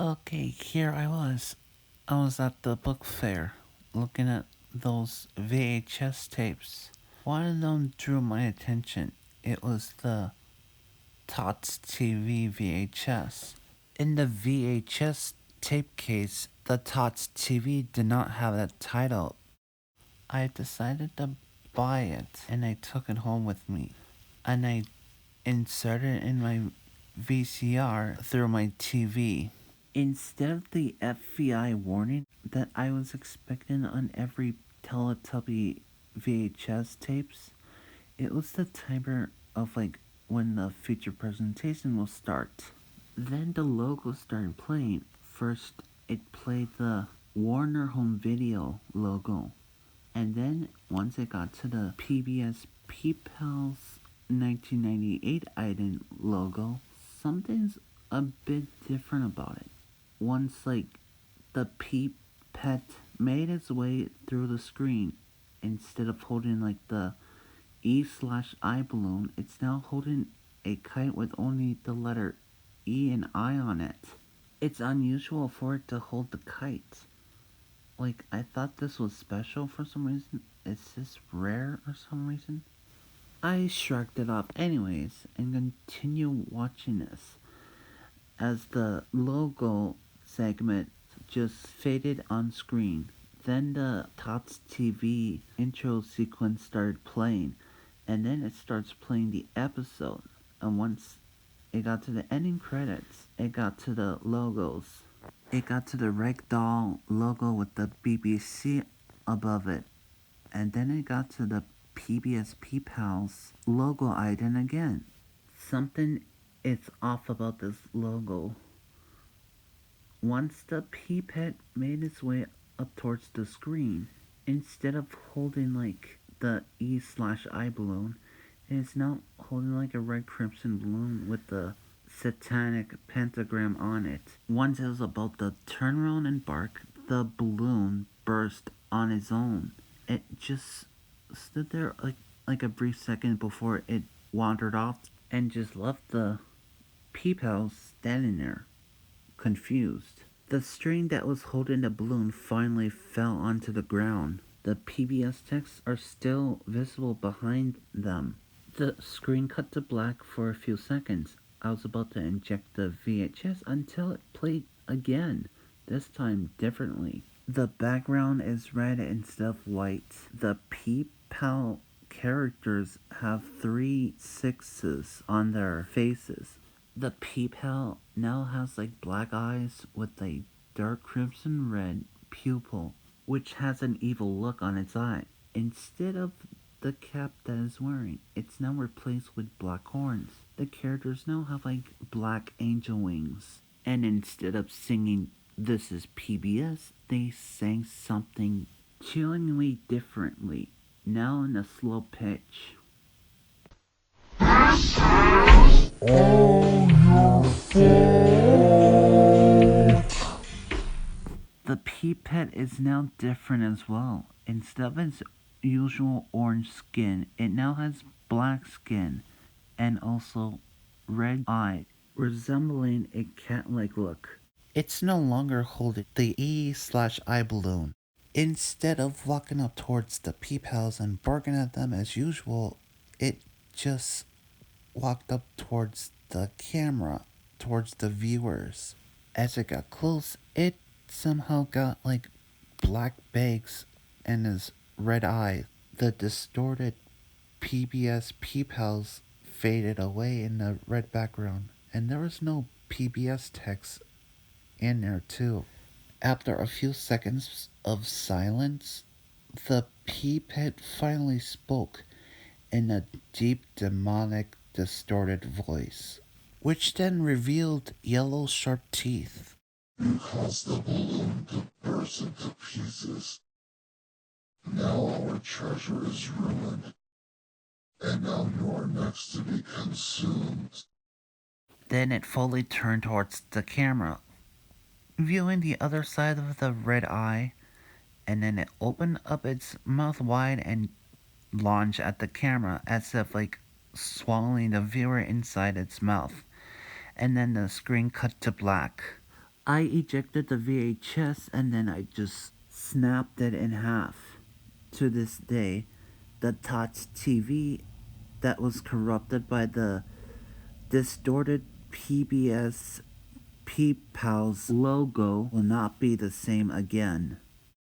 Okay, here I was. I was at the book fair looking at those VHS tapes. One of them drew my attention. It was the Tots TV VHS. In the VHS tape case, the Tots TV did not have that title. I decided to buy it and I took it home with me. And I inserted it in my VCR through my TV. Instead of the FBI warning that I was expecting on every Teletubby VHS tapes, it was the timer of when the feature presentation will start. Then the logo started playing. First, it played the Warner Home Video logo. And then once it got to the PBS P-Pals 1998 Ident logo, something's a bit different about it. Once the Peep Pet made its way through the screen, instead of holding the E/I balloon, it's now holding a kite with only the letter E and I on it. It's unusual for it to hold the kite. I thought this was special for some reason. Is this rare or some reason? I shrugged it off anyways and continue watching this as the logo segment just faded on screen. Then the Tots TV intro sequence started playing, and then it starts playing the episode. And once it got to the ending credits, it got to the logos. It got to the ragdoll logo with the BBC above it. And then it got to the PBS P-Pals logo ident again. Something is off about this logo. Once the Peep Pet made its way up towards the screen, instead of holding the E/I balloon, it is now holding a red crimson balloon with the satanic pentagram on it. Once it was about to turn around and bark, the balloon burst on its own. It just stood there like a brief second before it wandered off and just left the P-Pals standing there, confused. The string that was holding the balloon finally fell onto the ground. The PBS texts are still visible behind them. The screen cut to black for a few seconds. I was about to inject the VHS until it played again, this time differently. The background is red instead of white. The Peep Pal characters have 3 6s on their faces. The Peep Pal now has black eyes with a dark crimson red pupil, which has an evil look on its eye. Instead of the cap that it's wearing, it's now replaced with black horns. The characters now have black angel wings. And instead of singing "This is PBS," they sang something chillingly differently, now in a slow pitch. All your fault. The Peep Pet is now different as well. Instead of its usual orange skin, it now has black skin and also red eye, resembling a cat-like look. It's no longer holding the E/I balloon. Instead of walking up towards the P-Pals and barking at them as usual, it just walked up towards the camera, towards the viewers. As it got close, it somehow got black bags in his red eye. The distorted PBS P-Pals faded away in the red background, and there was no PBS text in there too. After a few seconds of silence, the P-Pet finally spoke in a deep, demonic, distorted voice, which then revealed yellow, sharp teeth. You caused the balloon to burst into pieces. Now our treasure is ruined, and now you are next to be consumed. Then it fully turned towards the camera, viewing the other side of the red eye, and then it opened up its mouth wide and launched at the camera as if swallowing the viewer inside its mouth. And then the screen cut to black. I ejected the VHS and then I just snapped it in half. To this day, the Tots TV that was corrupted by the distorted PBS P-Pals logo will not be the same again.